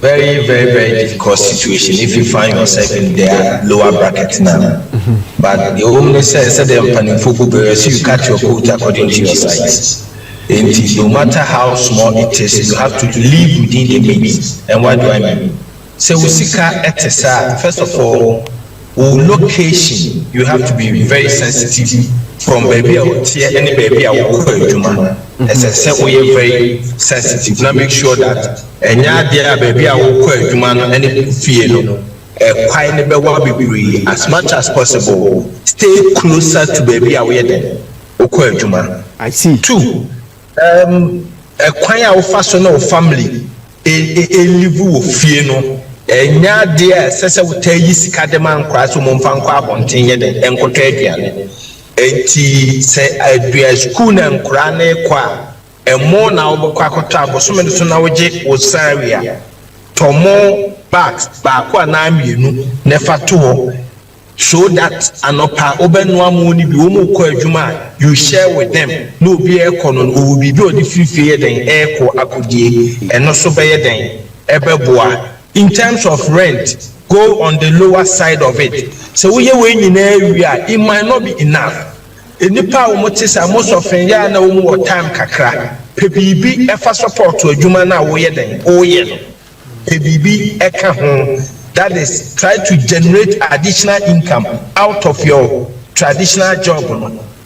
Very, very, very difficult situation if you find yourself in their lower bracket now. But the only says that they're planning for so you cut your coat according to your size. And no matter how small it is, you have to live within the means. And what do I mean? So we seek first of all, location, you have to be very sensitive from baby out here, any baby I will call you. As I said, we are very sensitive. Now make sure that any idea baby I will call you any fear as much as possible. Stay closer to baby away then. I see. Two, a quiet fashion of family, a live with fear no. Enya dia sese wotayi sika de man kwa so momfa nkwa abonten ye de enkoto aduane enti se adua school na nkura na ekwa emo na obokwa akoto aboso me so na woje osawia tomo bags ba kwa na amienu ne fato so that anopa obenu amoni bi wo mu ko adwuma you share with them no bi ekono no obi bi odi free den eko akodie eno so be ye den ebeboa. In terms of rent, go on the lower side of it. So we are in area, it might not be enough. In the power most of ya na more time kakra. PBB ever support to a Jumana way then. Oh yeah. PBB eka home. That is try to generate additional income out of your traditional job.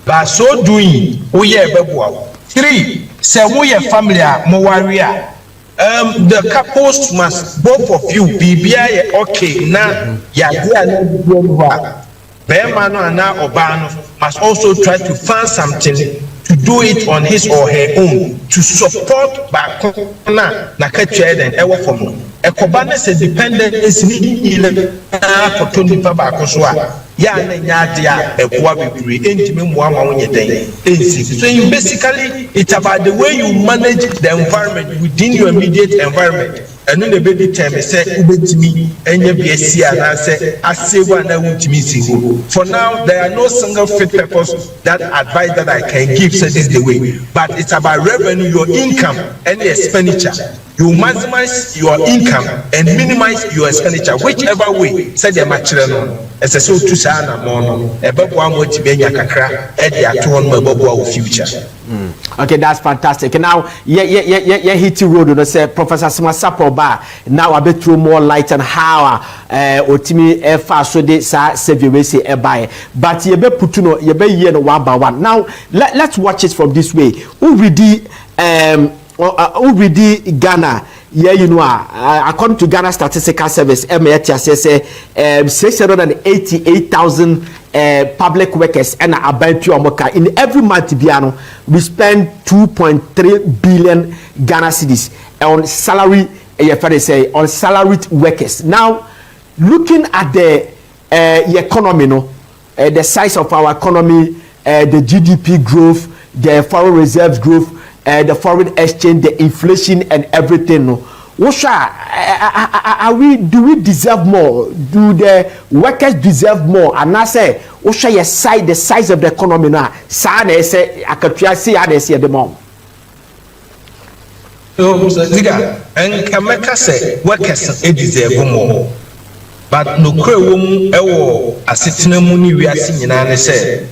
By so doing, we are bebuwa. 3. Say we are family more warrior. The couples must, both of you, be okay now. Bemano Obano must also try to find something to do it on his or her own to support Bakona Nakacha and Ewa Fomo. Ekobana said dependent is needed for 25 Bakoswa. Yana Yadia, a Wabi, intimate one. So basically, it's about the way you manage the environment within your immediate environment. And then the baby time say, me and you be a see and I say one I want to miss you. For now, there are no single fit purpose that advice that I can give, so this is the way. But it's about revenue, your income, and the expenditure. You maximize your income and minimize your expenditure, whichever way. Said the material. As a so to sana mono, a babu amochi benya kakra, edi atuon mebobo future. Okay, that's fantastic. Now, hit the road. You say Professor Simasapo Ba. Now I bet through more light on how Otimi Efa so de sa save say buy. But you be putuno, you be here one by one. Now let's watch it from this way. Already Ghana. Yeah, you know, according to Ghana Statistical Service, MHS says 688,000 public workers and about to in every month. We spend 2.3 billion Ghana cedis on salary. On salaried workers. Now, looking at the economy, the size of our economy, the GDP growth, the foreign reserves growth. The foreign exchange, the inflation, and everything. Do we deserve more? Do the workers deserve more? And I say, the size of the economy now. I could see how they see the mom. And Kameka say, workers deserve more. But no crewum, a sitting money we are seeing, and I say,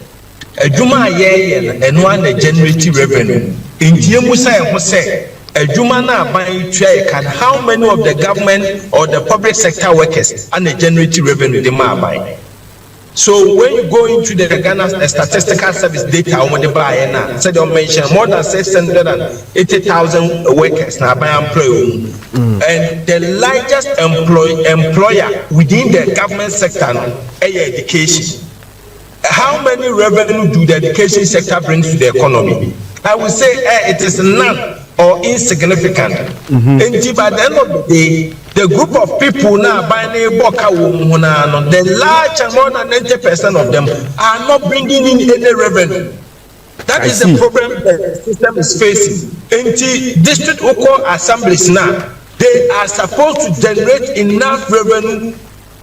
a Juma and one generating revenue. In Musa say a Jumana buying can how many of the government or the public sector workers and the generating revenue they might buy. So when you go into the Ghana Statistical Service data on the buy now, said they mention more than 680,000 workers now by employee. And the largest employer within the government sector is education. How many revenue do the education sector bring to the economy? I would say it is none or insignificant. And by the end of the day, the group of people now buying a boka, the large and more than 90% of them are not bringing in any revenue. That is the problem the system is facing. And the district local assemblies now, they are supposed to generate enough revenue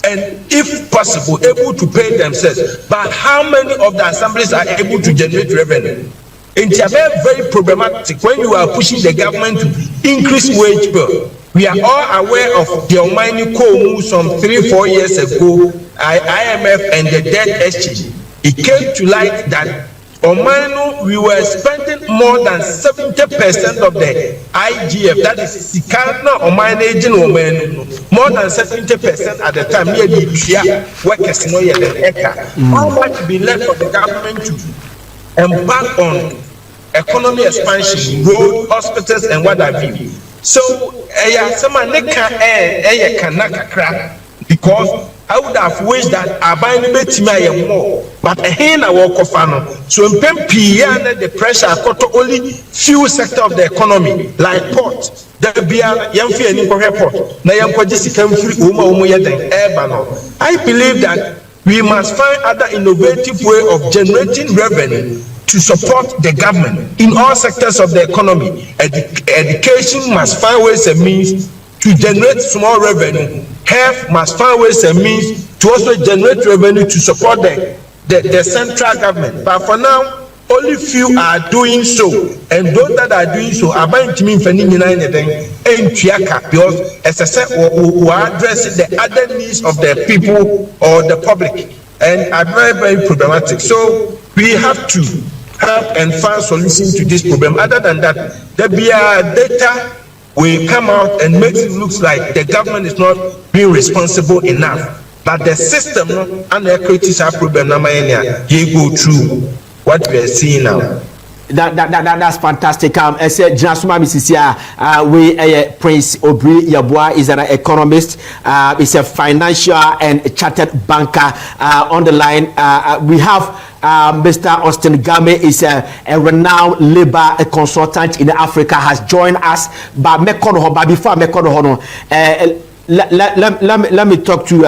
and if possible able to pay themselves. But how many of the assemblies are able to generate revenue? It's very problematic when you are pushing the government to increase wage bill. we are all aware of the Almighty Komu some 3-4 years ago, IMF and the debt exchange. It came to light that Omanu, we were spending more than 70% of the IGF, that is Sikana Omanu, more than 70% at the time. Workers know how much be left for the government to embark on economy expansion, road, hospitals, and what have you. So, because I would have wished that I buy more, but a hand I walk off. So, in Pempiana, the pressure got to only few sector of the economy, like port. There be a young fear in airport. I believe that we must find other innovative way of generating revenue to support the government in all sectors of the economy. Education must find ways and means to generate small revenue. Health must find ways and means to also generate revenue to support the central government. But for now, only few are doing so, and those that are doing so are buying to me for because as I said, we are addressing the other needs of the people or the public, and are very, very problematic. So we have to help and find solutions to this problem. Other than that, there be a data will come out and makes it look like the government is not being responsible enough. But the system and the critical problem you go through what we are seeing now. That's fantastic. I said, Jasuma Misisia, we Prince Obri Yabua is an economist, is a financial and chartered banker. On the line, we have Mr. Austin Game, is a renowned labor consultant in Africa, has joined us. But before let me talk to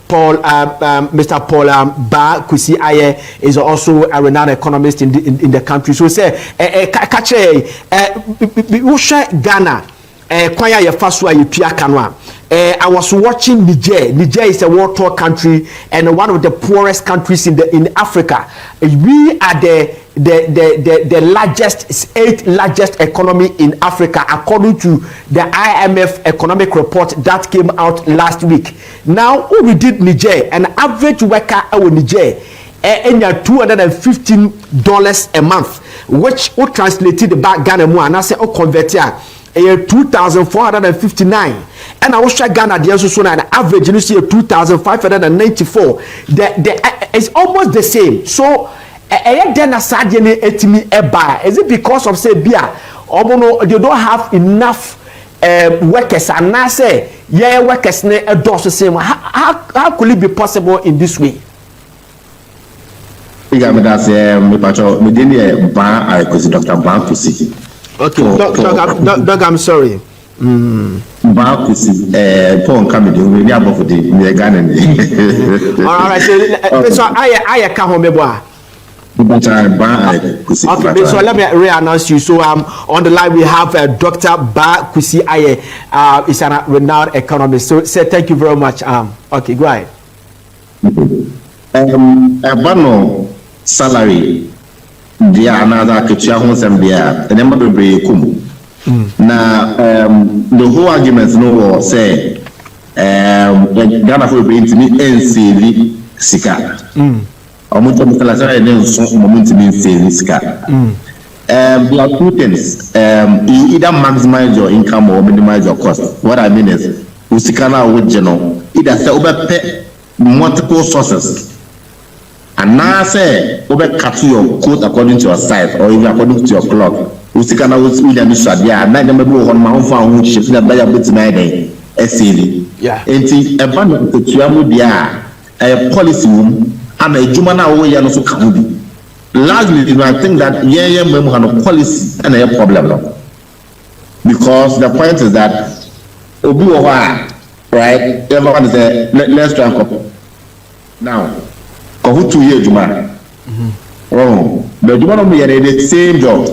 Paul, Mr. Paul Ba Kusi Aye is also a renowned economist in the country. So say, Kache, Ghana, Kwaya Yefasua Yupia Kanwa. I was watching Niger. Niger is a world tour country and one of the poorest countries in Africa. We are the largest, 8th largest economy in Africa according to the IMF economic report that came out last week. Now, we did Niger, an average worker in Niger earn $215 a month, which will translate the back Ghana mu and I say convert here 2,459. And I was trying Ghana the also an average you see 2,594. It's almost the same. So is it because of say beer or they don't have enough workers and now say workers the same? How could it be possible in this way? Dr. Bankusi. Okay, Doug, I'm sorry. Bankusi, Paul coming to me above the Ghana. All right, so I can't remember. Okay, so let me re-announce you. So on the line we have Dr. Ba Kusi Aye, is a renowned economist. So say thank you very much. Okay, go ahead. Bano salary dia another ketua ho sem dia the number be kum na the whole argument no was say Ghana for be intimi enseli sika omuntu mukalaza ene so omuntu mi enseli sika there are two things you either maximize your income or minimize your cost. What I mean is usika na wo geno either say obepe multiple sources. And now say, over cut your coat according to your size or even according to your clock. Usikana was with a missadia, and I never go on my own phone, which is not by a bit my day. Yeah. And a band of the Chiamudia, a policy room, and a Jumana way and also can. Largely, I think that yeah, we have a policy and a problem. Because the point is that Obi right? Everyone is there, let's try and copy. Now, who 2 years Juma? Oh, the Juma no be the same job,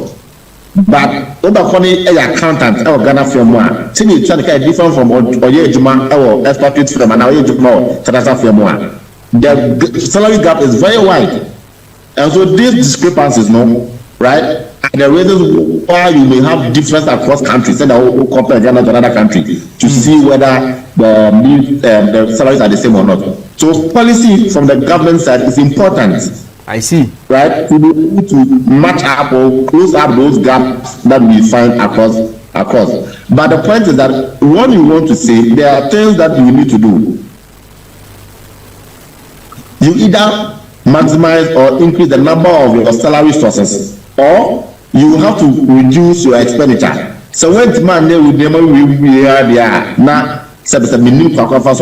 but over funny accountant or Ghana firm one. See, it's different from Oye Juma or expatriate firm and Oye Juma Tadasa firm one. The salary gap is very wide, and so these discrepancies, no, right, are the reasons why you may have difference across countries, and I will compare Ghana to another country to see whether the salaries are the same or not. So policy from the government side is important. I see. Right? To be able to match up or close up those gaps that we find across. But the point is that what you want to say, there are things that you need to do. You either maximize or increase the number of your salary sources, or you have to reduce your expenditure. So when man we are there now, minimum because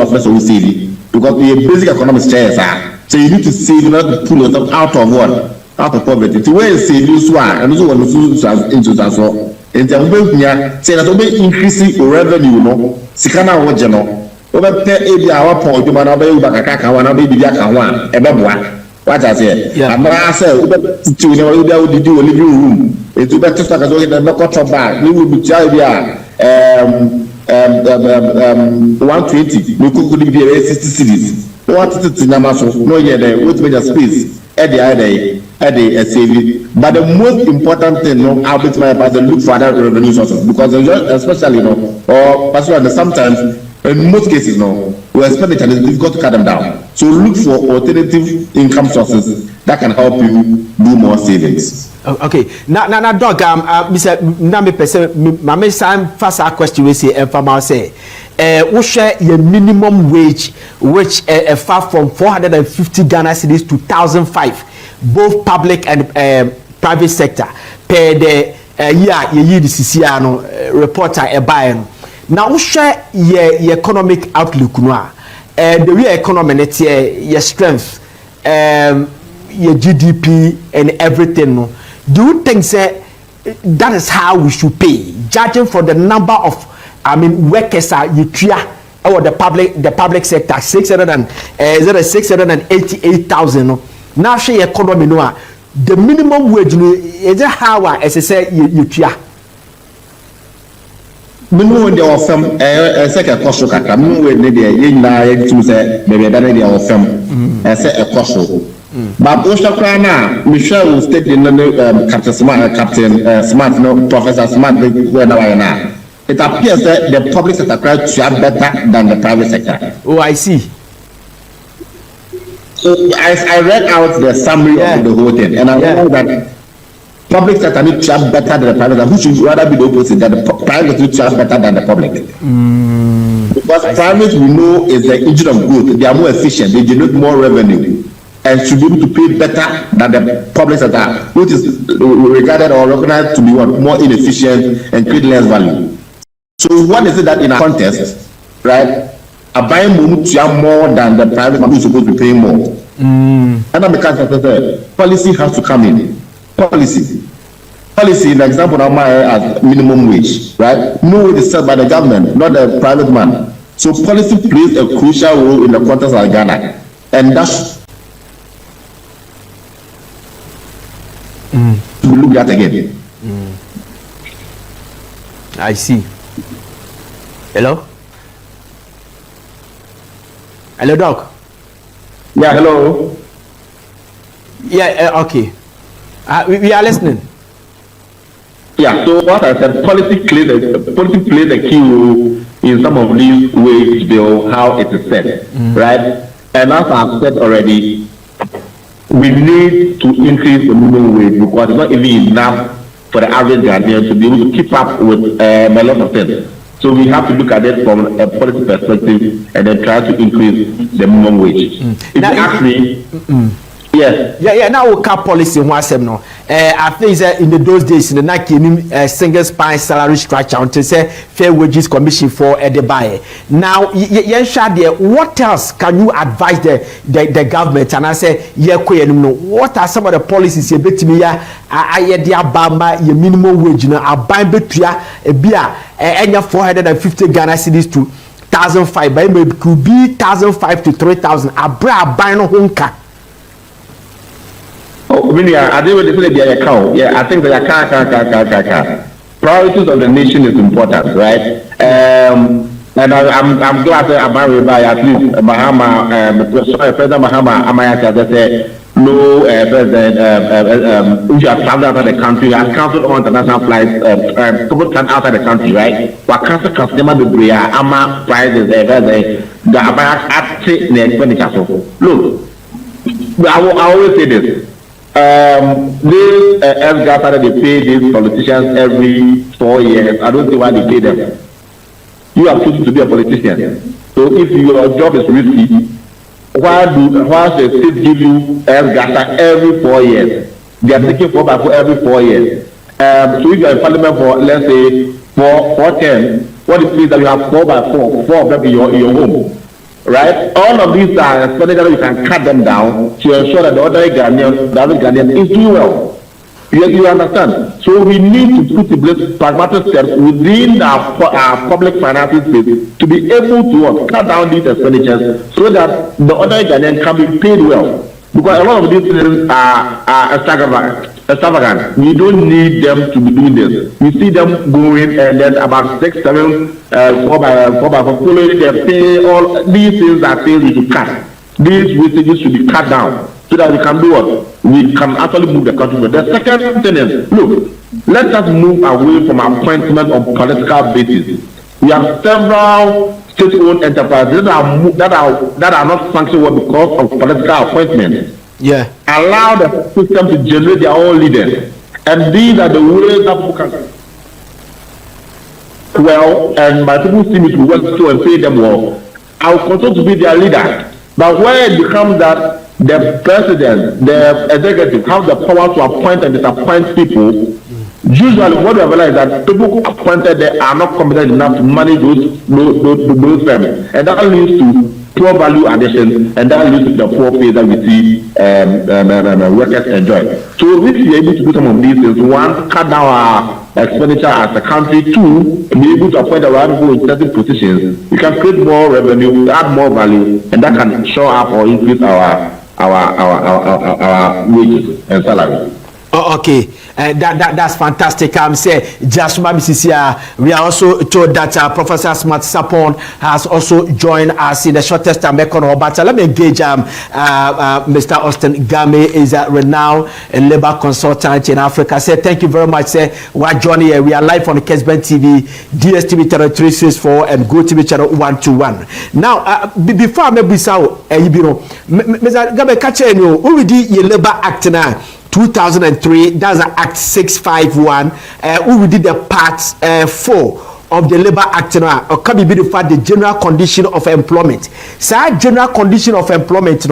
the basic economic shares are. So you need to save in order to pull yourself out of what? Out of poverty. The way you save this one, and also when you into that so, in the way say that we increasing your revenue, no, Sikana what you know, over pay a our point, you might not be able to caca, one of the Biaka, a bebwa. What I say, I'm not saying, to you know, you do a living room. It's better to go in the knockout of back. We will be child 120. We could be 60 cities. What is it in Amaso? No, yeah, what major space at the saving. But the most important thing, no, I'll be my about look for other revenue sources because especially, or particularly sometimes, in most cases, where expenditure is difficult to cut them down. So look for alternative income sources that can help you do more savings. Okay. Now, dog, Mr. Nami person, my son first question we say, and from say, we share your minimum wage, which far from 450 Ghana cedis to 1,005, both public and private sector. Per the year the CCR reporter a buy. Now we share your economic outlook now. The real economy net your strength, your GDP and everything. Do you think that is how we should pay, judging for the number of workers are you clear or the public sector 688,000 now share economy no the minimum wage is how as I say you clear minimum de ofem second cost kaka minimum wage ne de ye na ye tu say be da de ofem say a cost. But Oshakra na Michelle state in Captain Smart, no Professor Smart, where now. It appears that the public sector to have better than the private sector. Oh, I see. So I read out the summary of the whole thing, and I know that public sector need to have better than the private sector, which should rather be the opposite, that the private need to have better than the public. Because private, we know, is the engine of growth. They are more efficient, they generate more revenue, and should be able to pay better than the public sector, which is regarded or recognized to be more inefficient and create less value. So what is it that in a contest, right, a buying more than the private company is supposed to be paying more? And then because policy has to come in. Policy, an example of my as minimum wage, right? No way is set by the government, not the private man. So policy plays a crucial role in the context of Ghana, and that's to be looked at again. I see. Hello, Doc. Yeah, hello. Yeah, okay. We are listening. Yeah, so what I said, policy plays a key role in some of these wage bill, how it is set, right? And as I've said already, we need to increase the minimum wage because it's not even enough for the average Ghanaian to be able to keep up with a lot of things. So we have to look at it from a policy perspective and then try to increase the minimum wage. If now, you ask me, yes. Yeah. Now we cap policy no. I think that in those days in the Nike single spine salary structure until say fair wages commission for the buyer. Now what else can you advise the government? And I say what are some of the policies you bet me your minimum wage a buy betua a beer 450 Ghana cedis to 1,005 but it could be 1,005 to 3,000 a buy no honka. Oh, really, I didn't really say the account. Yeah, I think the account. Priorities of the nation is important, right? And I'm glad that I'm married by at least President Mahama Amayaka that said no president, if you have traveled outside the country, you have cancelled all international flights, people can outside the country, right? But cancel customer be ama prices, the active expenditure. Look, I always say this. These FGATA that they pay these politicians every 4 years, I don't see why they pay them. You are choosing to be a politician. So if your job is risky, why the state give you FGATA every 4 years? They are taking 4x4 every 4 years. So if you are in parliament for, let's say, 4 what it means that you have 4x4, 4 of them in your home. Right? All of these are expenditure you can cut them down to ensure that the other Ghanaian is doing well. You understand? So we need to put in place pragmatic steps within our public finances to be able to cut down these expenditures so that the other Ghanaian can be paid well. Because a lot of these things are extravagant. We don't need them to be doing this. We see them going and then about 6, 7, 4x4 following them pay all these things are things we should cut. These wastages should be cut down so that we can do what? We can actually move the country forward. The second thing is, look, let us move away from appointment on political basis. We have several state-owned enterprises that are not functioning well because of political appointments. Yeah. Allow the system to generate their own leaders, and these are the ways that people can well, and my people see me to work so and pay them well. I will continue to be their leader. But when it becomes that the president, the executive have the power to appoint and disappoint people, usually what we have realized is that people who appointed there are not competent enough to manage those firms, and that leads to poor value addition, and that leads to the poor pay that we see workers enjoy. So if we are able to do some of these things, one, cut down our expenditure as a country, two, be able to appoint the right people in certain positions, we can create more revenue, add more value, and that can show up or increase our wages and salary. Oh, okay, that's fantastic. Say Jasuma Mrs. We are also told that Professor Smart Sapon has also joined us in the shortest time. But let me engage Mr. Austin Game is a renowned labor consultant in Africa. Say thank you very much. Say we're joining here. We are live on the Kesben TV, DSTV channel 364, and Go TV channel 121. Now, before I maybe say, Mr. Game, catch you. Who will the Labor Act now? 2003, that's Act 651. We did the part 4 of the Labor Act now. Can be the fact the general condition of employment. So general condition of employment, it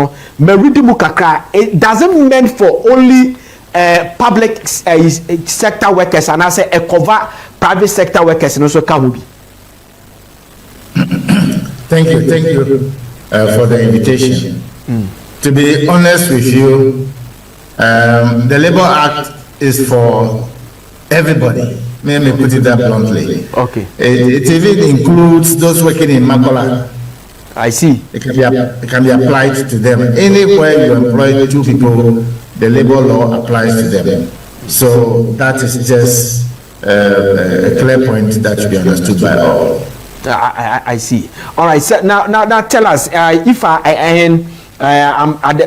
doesn't mean for only public sector workers, and I say a cover private sector workers and also can be. Thank you for the invitation. To be honest with you, the Labor Act is for everybody. Let me put it that bluntly. Okay. It even includes those working in Makola. I see. It can be applied to them. Anywhere you employ 2 people, the labor law applies to them. So that is just a clear point that should be understood by all. I see. All right. So now tell us if I'm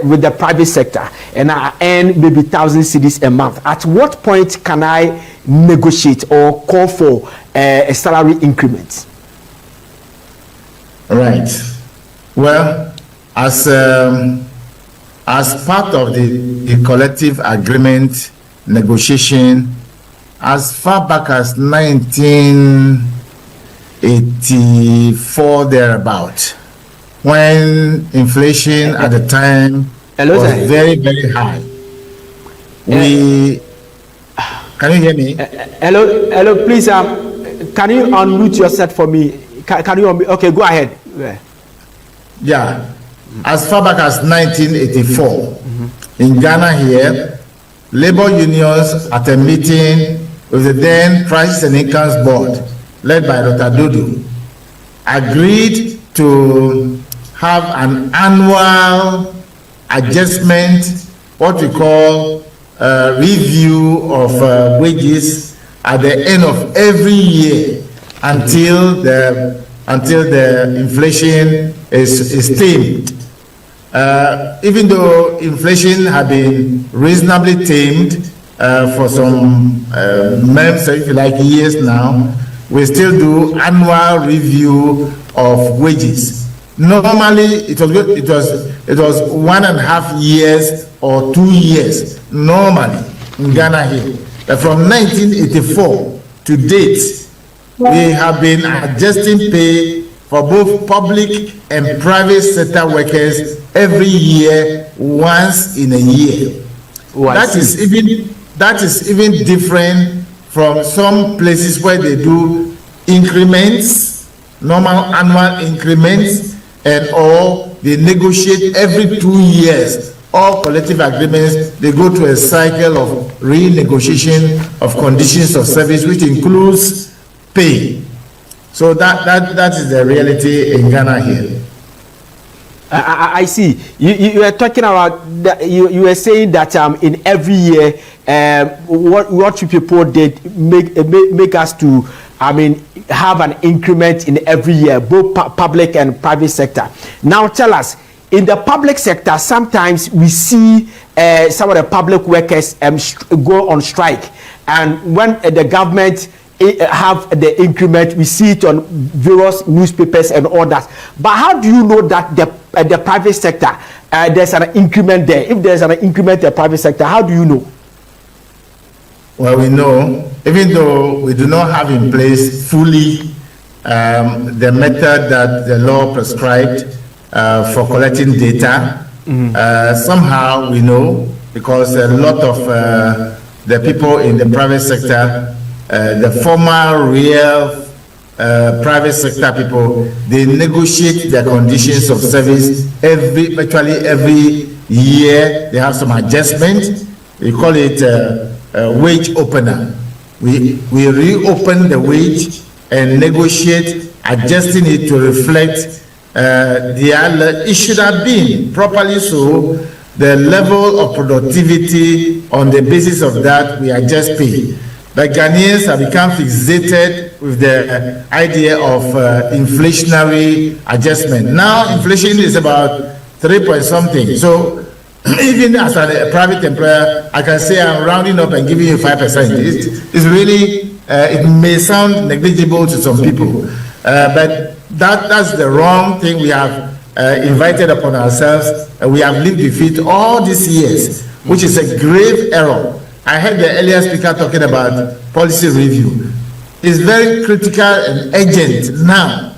with the private sector and I earn maybe 1,000 cedis a month. At what point can I negotiate or call for a salary increment? Right. Well, as part of the collective agreement negotiation, as far back as 1984 thereabout, when inflation at the time was very, very high. Can you hear me? Hello, please. Can you unmute yourself for me? Can you? Okay, go ahead. Yeah. As far back as 1984, in Ghana here, labor unions at a meeting with the then Prices and Incomes Board, led by Dr. Dudu, agreed to have an annual adjustment, what we call review of wages at the end of every year until the inflation is tamed. even though inflation had been reasonably tamed for some months, if you like, years now, we still do annual review of wages. Normally, it was 1.5 years or 2 years normally in Ghana here. But from 1984 to date, we have been adjusting pay for both public and private sector workers every year, once in a year. That is even different from some places where they do increments, normal annual increments, and or they negotiate every 2 years. All collective agreements, they go to a cycle of renegotiation of conditions of service, which includes pay. So that is the reality in Ghana here. I see. You are talking about that. You were saying that in every year, what you people did make us to, have an increment in every year, both public and private sector. Now tell us, in the public sector, sometimes we see some of the public workers go on strike, and when the government have the increment, we see it on various newspapers and all that. But how do you know that the private sector, there's an increment there? If there's an increment in the private sector, how do you know? Well, we know, even though we do not have in place fully the method that the law prescribed for collecting data, somehow we know, because a lot of the people in the private sector, the former real private sector people, they negotiate their conditions of service virtually every year. They have some adjustment. We call it wage opener. We reopen the wage and negotiate, adjusting it to reflect it should have been properly so, the level of productivity. On the basis of that, we adjust pay. But Ghanaians have become fixated with the idea of inflationary adjustment. Now, inflation is about 3 point something. So, even as a private employer, I can say I'm rounding up and giving you 5%. It's really, it may sound negligible to some people, but that's the wrong thing we have invited upon ourselves. We have lived with it all these years, which is a grave error. I heard the earlier speaker talking about policy review. It's very critical and urgent now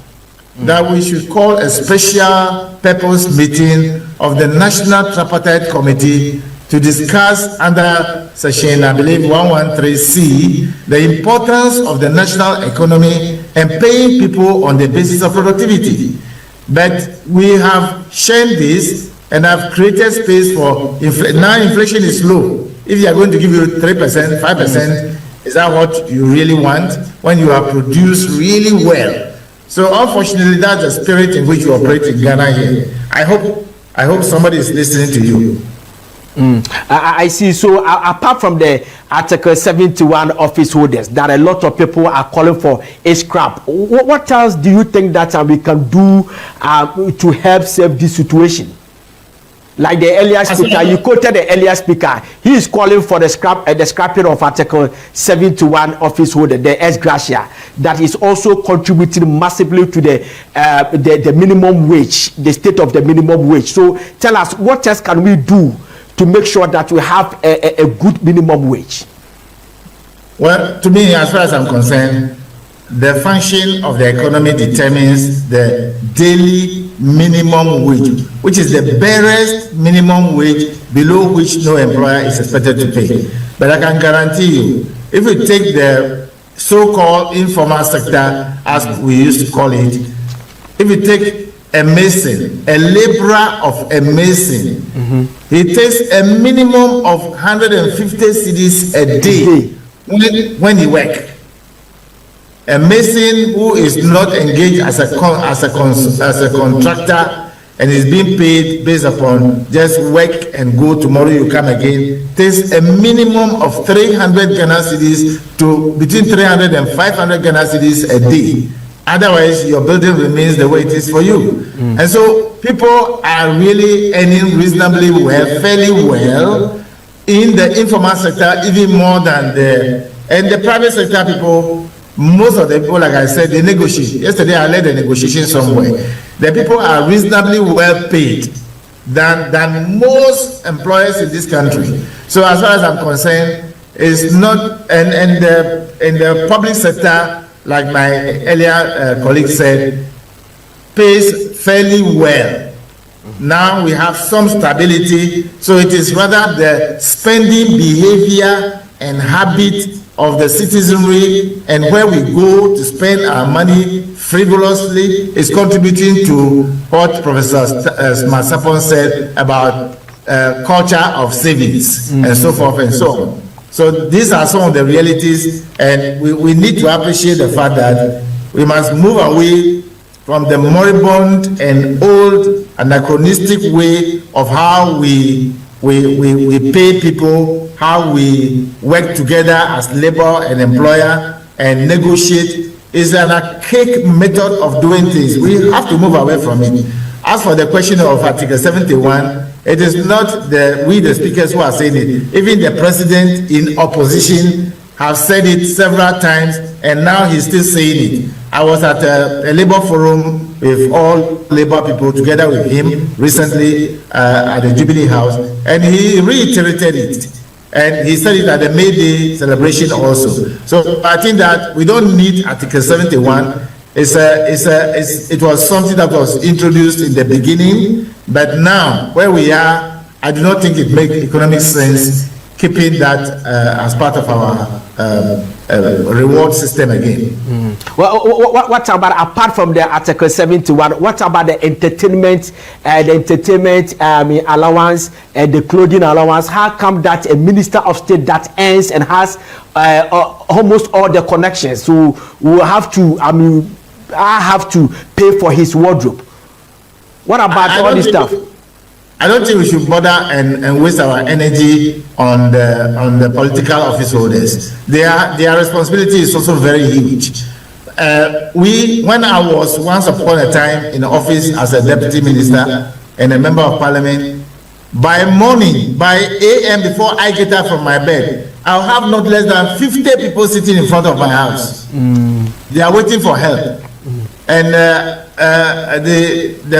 that we should call a special purpose meeting of the National Tripartite Committee to discuss under section, I believe, 113C, the importance of the national economy and paying people on the basis of productivity. But we have shown this and have created space for now inflation is low. If you are going to give you 3%, 5%, is that what you really want when you are produced really well? So unfortunately, that's the spirit in which you operate in Ghana here. I hope somebody is listening to you. I see. So apart from the Article 71 office holders, that a lot of people are calling for a scrap. What else do you think that we can do to help save this situation? Like the earlier speaker, you quoted the earlier speaker. He is calling for the scrapping of Article 71 office holder, the ex gratia, that is also contributing massively to the minimum wage, the state of the minimum wage. So tell us, what else can we do to make sure that we have a good minimum wage? Well, to me, as far as I'm concerned, the function of the economy determines the daily minimum wage, which is the barest minimum wage below which no employer is expected to pay. But I can guarantee you, if we take the so-called informal sector, as we used to call it, if we take a mason, a laborer of a mason, he takes a minimum of 150 cedis a day when he works. A mason who is not engaged as a contractor and is being paid based upon just work and go, tomorrow you come again, takes a minimum of 300 Ghana cedis to between 300 and 500 Ghana cedis a day Otherwise, your building remains the way it is for you. And so people are really earning reasonably well, fairly well, in the informal sector, even more than the private sector people. Most of the people, like I said, they negotiate. Yesterday, I led a negotiation somewhere. The people are reasonably well paid than most employers in this country. So as far as I'm concerned, it's not, and in the public sector, like my earlier colleague said, pays fairly well. Now we have some stability, so it is rather the spending behavior and habit of the citizenry and where we go to spend our money frivolously is contributing to what Professor Masapon said about culture of savings and so forth and so on. So these are some of the realities, and we need to appreciate the fact that we must move away from the moribund and old anachronistic way of how we pay people, how we work together as labor and employer and negotiate. Is an archaic method of doing things. We have to move away from it. As for the question of Article 71, it is not we the speakers who are saying it. Even the president in opposition have said it several times, and now he's still saying it. I was at a labor forum with all labor people together with him recently at the Jubilee House, and he reiterated it. And he said it at the May Day celebration also. So I think that we don't need Article 71. It was something that was introduced in the beginning, but now where we are, I do not think it makes economic sense keeping that as part of our reward system again. Well, what about, apart from the Article 71, what about the entertainment allowance and the clothing allowance? How come that a minister of state that earns and has almost all the connections, so will have to, I have to pay for his wardrobe? What about all this stuff? I don't think we should bother and waste our energy on the political office holders. Their responsibility is also very huge. When I was once upon a time in office as a deputy minister and a member of parliament, by morning, by AM, before I get up from my bed, I'll have not less than 50 people sitting in front of my house. They are waiting for help. And the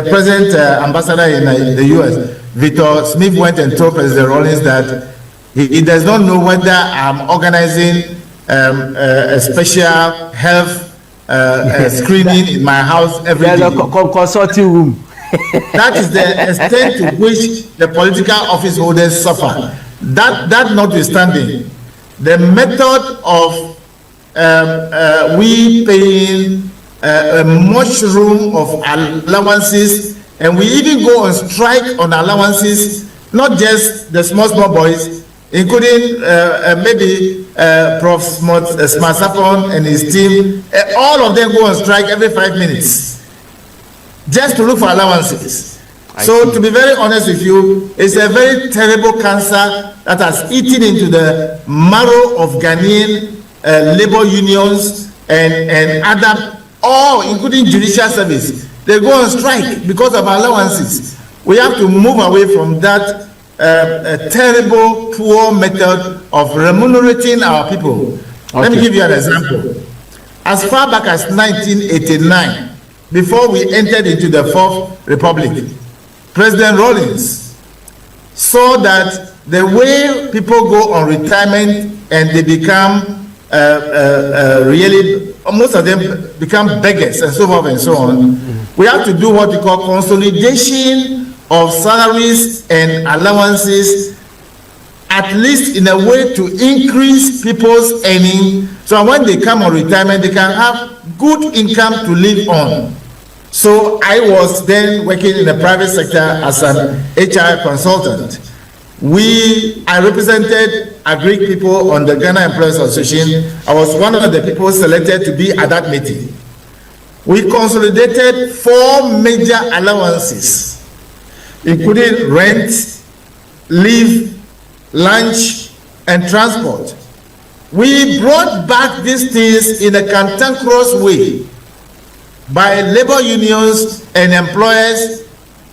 present ambassador in the US, Victor Smith, went and told President Rawlings that he does not know whether I'm organizing a special health screening in my house every day. There's a consulting room. That is the extent to which the political office holders suffer. That notwithstanding, the method of we paying a mushroom of allowances, and we even go on strike on allowances, not just the small boys, including maybe Prof. Smasapon and his team. All of them go on strike every 5 minutes just to look for allowances. So to be very honest with you, it's a very terrible cancer that has eaten into the marrow of Ghanaian labor unions and other, all including judicial service. They go on strike because of allowances. We have to move away from that terrible, poor method of remunerating our people. Okay. Let me give you an example. As far back as 1989, before we entered into the Fourth Republic, President Rawlings saw that the way people go on retirement and they become really, most of them become beggars and so forth and so on, we have to do what we call consolidation of salaries and allowances, at least in a way to increase people's earning, so when they come on retirement, they can have good income to live on. So I was then working in the private sector as an HR consultant. I represented Agric people on the Ghana Employers Association. I was one of the people selected to be at that meeting. We consolidated 4 major allowances, including rent, leave, lunch, and transport. We brought back these things in a cantankerous way. by labor unions and employers.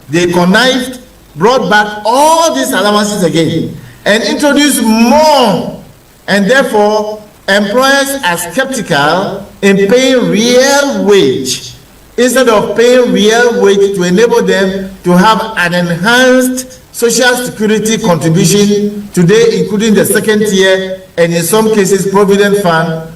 They connived, brought back all these allowances again, and introduced more. And therefore, employers are skeptical in paying real wage instead of paying real wage to enable them to have an enhanced social security contribution today, including the second tier and in some cases provident fund.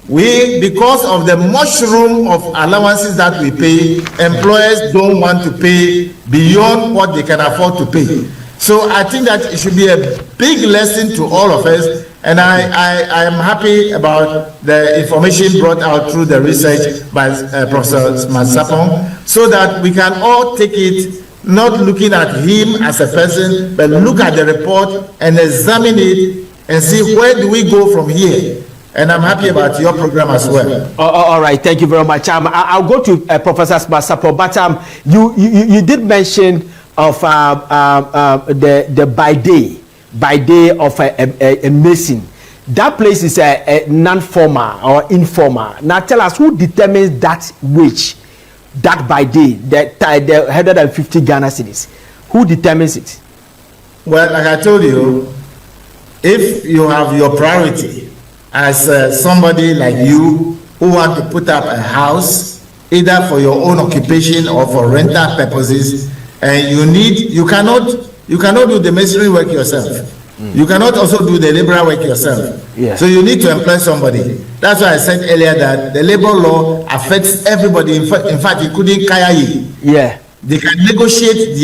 Because of the mushroom of allowances that we pay, employers don't want to pay beyond what they can afford to pay. So I think that it should be a big lesson to all of us, and I am happy about the information brought out through the research by Professor Masapong, so that we can all take it, not looking at him as a person, but look at the report and examine it and see where do we go from here. And I'm happy about your program as well. All right, thank you very much. I'll go to Professor Masapong, but you did mention of the by day of a mason. That place is a non-formal or informal. Now tell us, who determines that wage, that by day, the 150 Ghana cedis? Who determines it? Well, like I told you, if you have your priority as somebody like you who want to put up a house, either for your own occupation or for rental purposes, and you cannot do the masonry work yourself. You cannot also do the labor work yourself. Yeah. So you need to employ somebody. That's why I said earlier that the labor law affects everybody. In fact, including Kayayi. Yeah. They can negotiate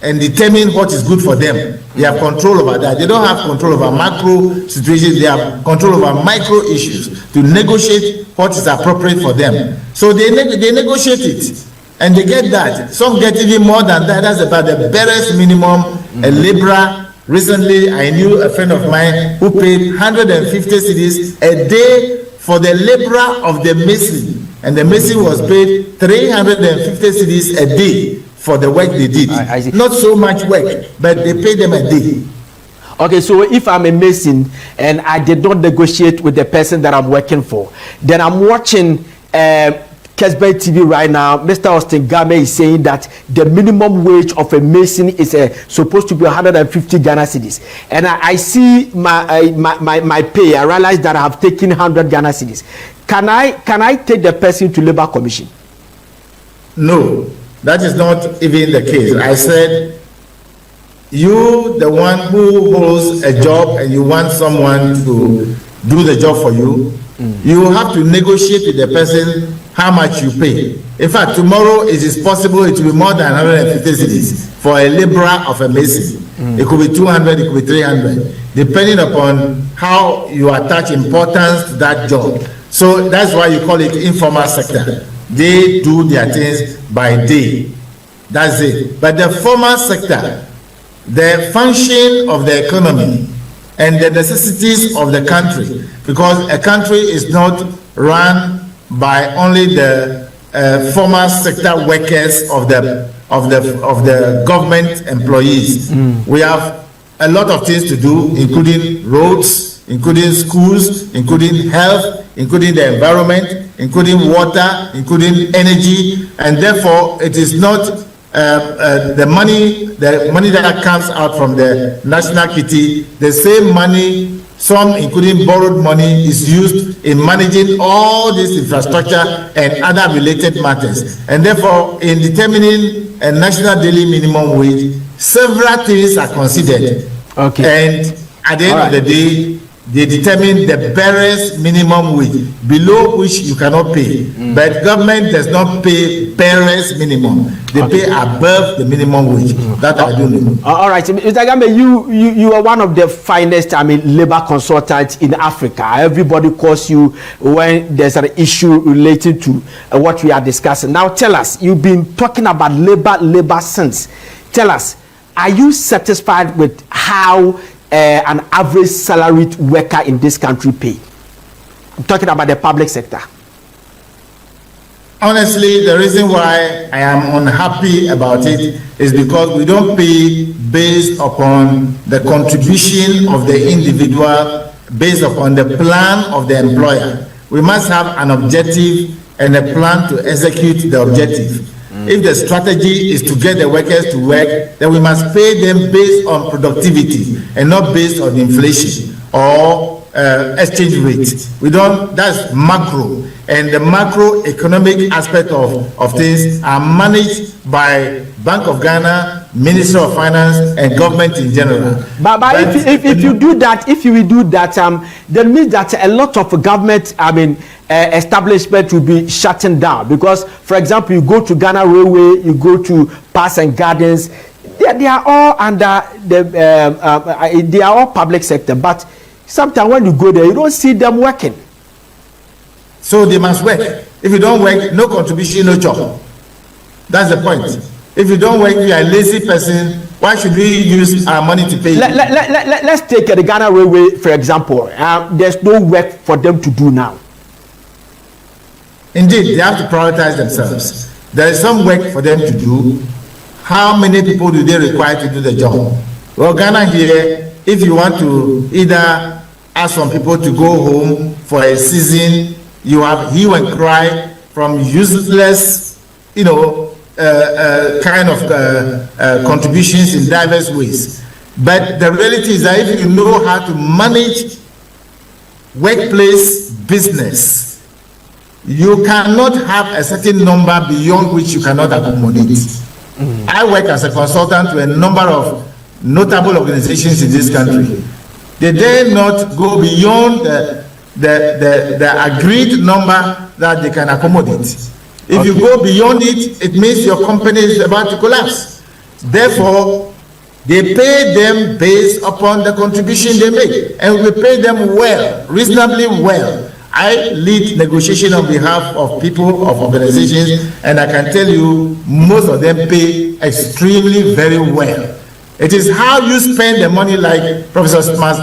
and determine what is good for them. They have control over that. They don't have control over macro situations. They have control over micro issues to negotiate what is appropriate for them. So they negotiate it, and they get that. Some get even more than that. That's about the barest minimum. A laborer. Recently, I knew a friend of mine who paid 150 cedis a day for the laborer of the mason, and the mason was paid 350 cedis a day for the work they did. I see. Not so much work, but they pay them a day. Okay, so if I'm a mason and I did not negotiate with the person that I'm working for, then I'm watching Kesbe TV right now. Mr. Austin Game is saying that the minimum wage of a mason is supposed to be 150 Ghana cedis. And I see my pay. I realize that I have taken 100 Ghana cedis. Can I take the person to Labor Commission? No. That is not even the case. I said, you, the one who holds a job and you want someone to do the job for you, you have to negotiate with the person how much you pay. In fact, tomorrow it is possible it will be more than 150 cedis for a laborer of a mason. It could be 200, it could be 300, depending upon how you attach importance to that job. So that's why you call it informal sector. They do their things by day. That's it. But the formal sector, the function of the economy and the necessities of the country, because a country is not run by only the formal sector workers of the government employees. We have a lot of things to do, including roads, including schools, including health, including the environment, including water, including energy, and therefore it is not the money that comes out from the national kitty, the same money, some including borrowed money, is used in managing all this infrastructure and other related matters. And therefore, in determining a national daily minimum wage, several things are considered. Okay. And at the end of the day, they determine the barest minimum wage, below which you cannot pay. But government does not pay barest minimum. They pay above the minimum wage. That I don't know. All right, Mr. Gambe, you are one of the finest, labor consultants in Africa. Everybody calls you when there's an issue related to what we are discussing. Now tell us, you've been talking about labor since. Tell us, are you satisfied with how an average salaried worker in this country pay? I'm talking about the public sector. Honestly, the reason why I am unhappy about it is because we don't pay based upon the contribution of the individual, based upon the plan of the employer. We must have an objective and a plan to execute the objective. If the strategy is to get the workers to work, then we must pay them based on productivity and not based on inflation or exchange rate. We don't, that's macro. And the macroeconomic aspect of things are managed by Bank of Ghana, Ministry of Finance, and government in general. But if you do that, if you will do that, then means that a lot of government, establishment will be shutting down. Because, for example, you go to Ghana Railway, you go to Parks and Gardens, they are all under the, they are all public sector. But sometimes when you go there, you don't see them working. So they must work. If you don't work, no contribution, no job. That's the point. If you don't work, you are a lazy person. Why should we use our money to pay you? Let's take the Ghana Railway, for example. There's no work for them to do now. Indeed, they have to prioritize themselves. There is some work for them to do. How many people do they require to do the job? Well, Ghana here, if you want to either ask some people to go home for a season, you have hue and cry from useless, kind of contributions in diverse ways. But the reality is that if you know how to manage workplace business, you cannot have a certain number beyond which you cannot accommodate. I work as a consultant to a number of notable organizations in this country. They dare not go beyond the agreed number that they can accommodate. If you go beyond it, it means your company is about to collapse. Therefore, they pay them based upon the contribution they make, and we pay them well, reasonably well. I lead negotiation on behalf of people, of organizations, and I can tell you most of them pay extremely very well. It is how you spend the money, like Professor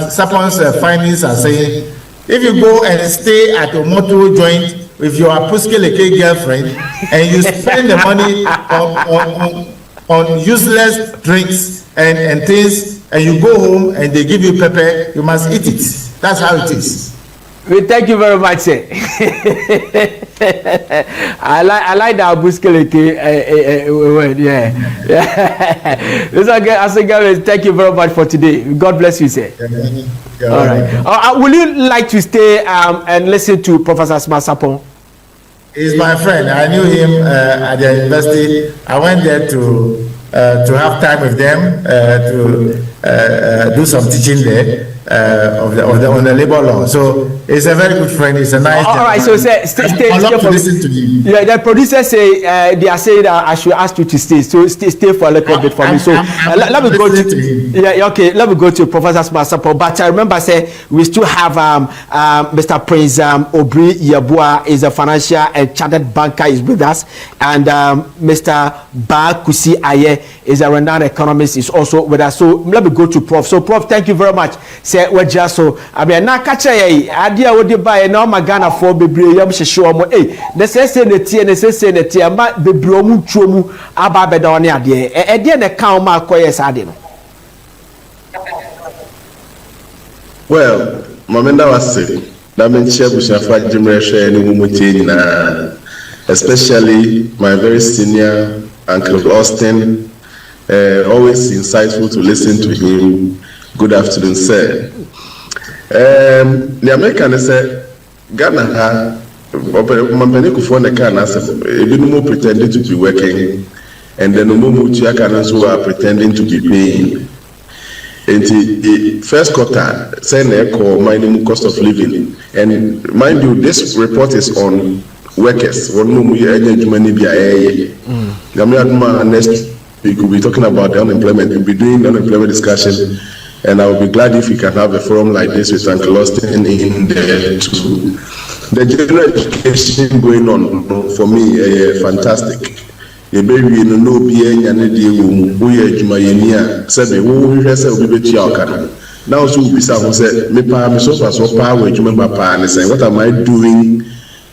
Sapon's findings are saying. If you go and stay at a motor joint with your Puskeleke girlfriend and you spend the money on useless drinks and things, and you go home and they give you pepper, you must eat it. That's how it is. We thank you very much, sir. I like that Puskeleke word, yeah. Thank you very much for today. God bless you, sir. All right. Will you like to stay and listen to Professor Sapon? He's my friend. I knew him at the university. I went there to have time with them to do some teaching there on the labor law. So he's a very good friend. He's a nice. All right. So stay to listen to him. Yeah, the producers say they are saying that I should ask you to stay. So stay for a little bit for me. So let me go to him. Yeah. Okay. Let me go to Professor Smasapo. But I remember we still have Mr. Prince Obri Yabua is a financial and chartered banker is with us, and Mr. Ba Kusi Aye is a renowned economist is also with us. So let me go to Prof. So Prof, thank you very much. Say we just so I mean na catch idea we dey buy na Ghana for bebre yam hwehwe omo na say na tie na say na tie ma bebre omu tuomu aba beda one ade e na kan ma akoye sa ade no. Well, Mamenda was saying that mean Bushafa Jimre share any mumuti na, especially my very senior Uncle Austin, always insightful to listen to him. Good afternoon, sir. The American said Ghana ha Mamene Kufone Kana said pretending to be working, and then Umumu Chiakanas who are pretending to be paying. In the first quarter, saying minimum cost of living, and mind you, this report is on workers. Next week we'll be talking about the unemployment. We'll be doing unemployment discussion, and I will be glad if we can have a forum like this with Uncle Austin in there too. The general education going on for me, fantastic. The baby no be any day we are Jumayenia, said the who has a bit now so we say me pa me so power Jumba pa and say what am I doing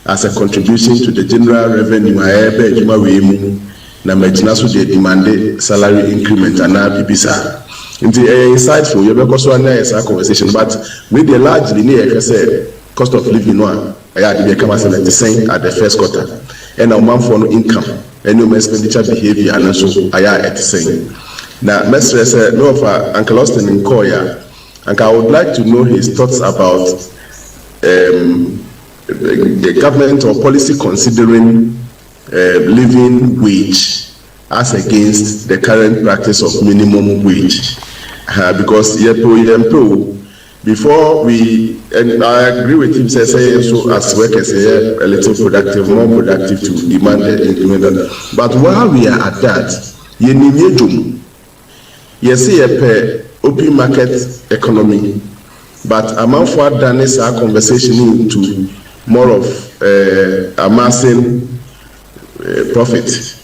as a contribution to the general revenue I ebe Juma we mu na magina so dey demand salary increment and na bibisa. Indeed insightful you because one nice conversation but we dey largely near say cost of living no I dey come as the same at the first quarter and our month for income and no expenditure behavior and so I at the same. Now Mr. say no of Uncle Austin in Koya, and I would like to know his thoughts about the government or policy considering living wage as against the current practice of minimum wage, because before we, and I agree with him, say so as workers a little productive, more productive to demand the increment. But while we are at that, you see a open market economy, but among for done is our conversation into more of amassing profit.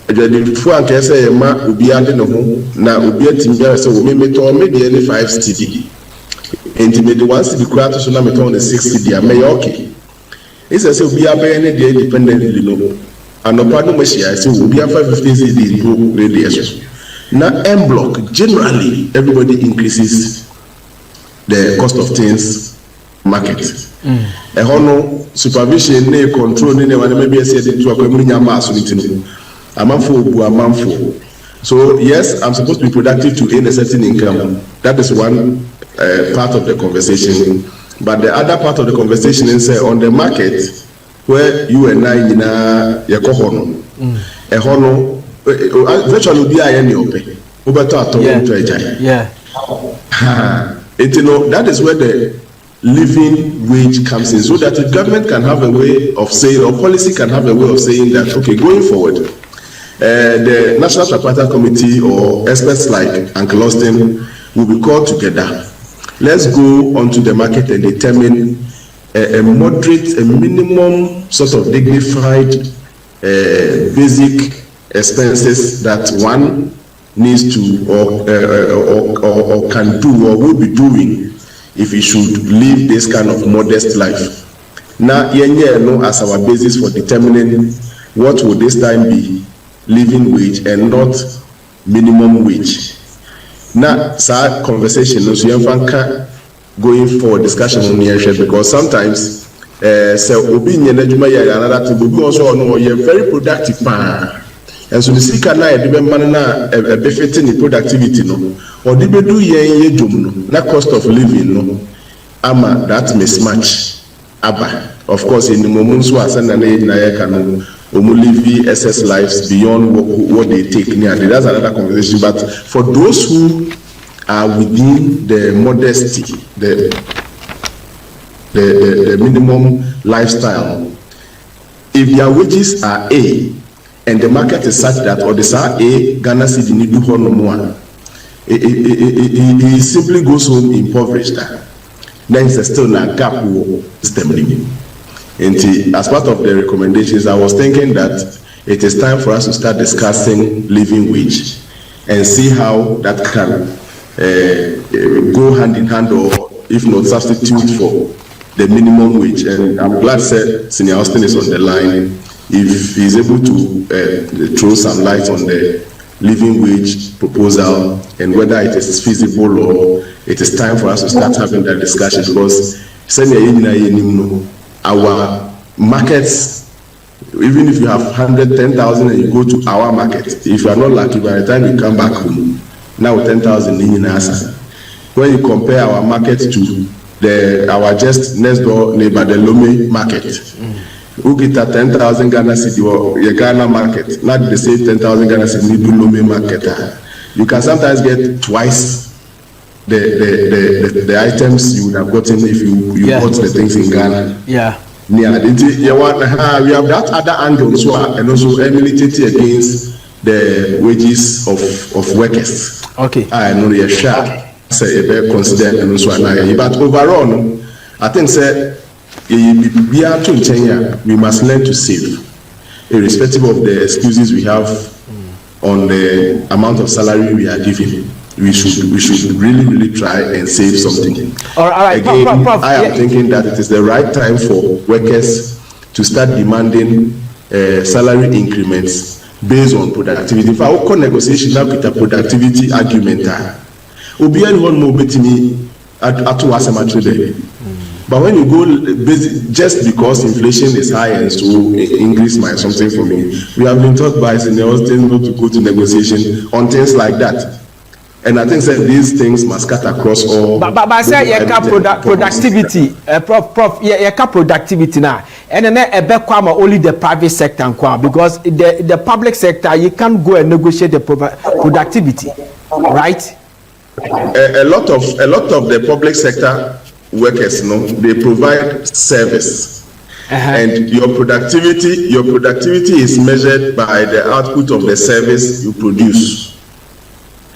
Before I can say ma ubi ade no ho na ubi atimia say we meto me dey 5 cedi. Enti me dey 1 cedi kura to so na meto on 6 cedi am okay. It's say ubi abe ne dey independently no. Anopa no me share say ubi afa 15 cedi go ready eso. Na M block generally everybody increases the cost of things market. No supervision ne control ne one maybe say dey to akwa nyama aso nitinu. So yes, I'm supposed to be productive to earn a certain income. That is one part of the conversation. But the other part of the conversation is on the market where you and I virtually be any open. That is where the living wage comes in, so that the government can have a way of saying, or policy can have a way of saying that, okay, going forward, the National Tripartite Committee or experts like Uncle Austin will be called together. Let's go onto the market and determine a moderate, a minimum sort of dignified basic expenses that one needs to or can do or will be doing if he should live this kind of modest life. Now, as our basis for determining what would this time be living wage and not minimum wage. Now, sad conversation, no, so you going for discussion on here because sometimes, opinion another thing, but also no, you're very productive, and so the seeker now, the man now, benefiting the productivity, no, or the do ye no, not cost of living, no, ama that mismatch, of course, in the moments where live SS lives beyond what they take. That's another conversation. But for those who are within the modesty, the minimum lifestyle, if their wages are A and the market is such that, or they are A, Ghana cedi need do no more, he simply goes home impoverished. Then there's still a gap system. And as part of the recommendations, I was thinking that it is time for us to start discussing living wage and see how that can go hand in hand, or if not substitute for the minimum wage. And I'm glad that Senior Austin is on the line. If he's able to throw some light on the living wage proposal and whether it is feasible or it is time for us to start having that discussion, because our markets, even if you have 110,000 and you go to our market, if you are not lucky, by the time you come back home, now 10,000 in answer. When you compare our market to our just next door neighbor, the Lome market, who get a 10,000 Ghana cedi or your Ghana market, not the same 10,000 Ghana cedi do Lome market. You can sometimes get twice the items you would have gotten if you bought the things in Ghana. We have that other angle as well, and also militating against the wages of workers. Okay. I know you're sure say consider and also but overall, I think we are to Kenya. We must learn to save, irrespective of the excuses we have on the amount of salary we are giving. We should really try and save something. All right. Again, Prof, I am thinking that it is the right time for workers to start demanding salary increments based on productivity. If I will negotiation now with a productivity argument, Obian one more betting at But when you go just because inflation is high and so increase my something for me, we have been taught by seniors not to go to negotiation on things like that. And I think that these things must cut across all. But I say you can productivity, prof. You can productivity now, and then only the private sector because the public sector you can't go and negotiate the productivity, right? A lot of the public sector workers, they provide service, and your productivity is measured by the output of the service you produce.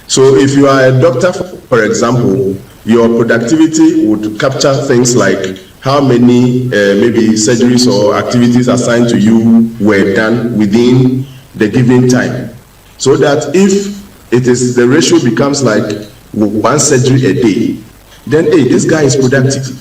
So if you are a doctor, for example, your productivity would capture things like how many maybe surgeries or activities assigned to you were done within the given time. So that if the ratio becomes like 1 surgery a day, then hey, this guy is productive.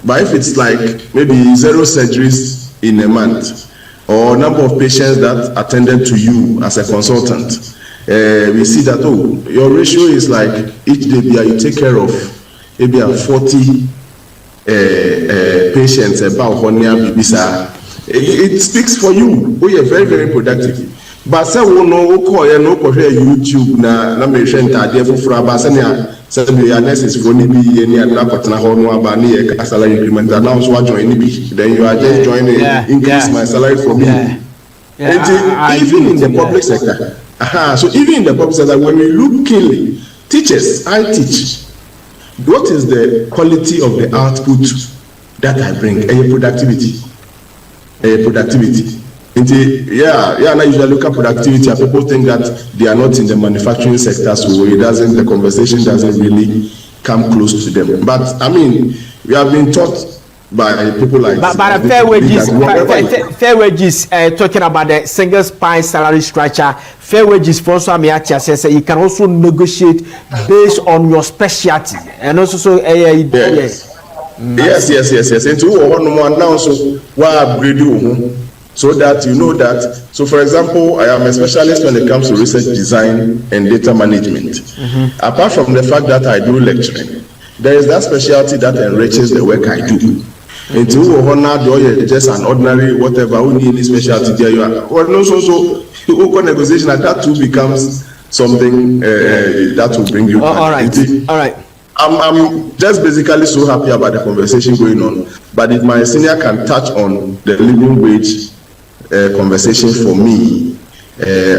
But if it's like maybe 0 surgeries in a month, or number of patients that attended to you as a consultant, we see that your ratio is like each day you take care of maybe 40 patients about 1 year. It speaks for you. We are very, very productive. But say we no YouTube na me hwe ntade foforo aba say the nurses for ni bi ye ni adna kotena ho no aba ni e ka salary increment now so join ni bi, then you are just joining increase my salary for me. Even in the public sector. So even in the public sector, when we look keenly, teachers, I teach. What is the quality of the output that I bring? Productivity. Now usually look at productivity and people think that they are not in the manufacturing sector, so the conversation doesn't really come close to them. But I mean, we have been taught by people like but fair wages, talking about the single spine salary structure, fair wages for some says you can also negotiate based on your specialty and also yes. Into one more now, so why upgrade you so that you know that. So for example, I am a specialist when it comes to research design and data management. Apart from the fact that I do lecturing, there is that specialty that enriches the work I do. Into honor just an ordinary whatever who need any specialty there you are. Well, no, so negotiation that too becomes something that will bring you back. All right. I'm just basically so happy about the conversation going on. But if my senior can touch on the living wage conversation for me,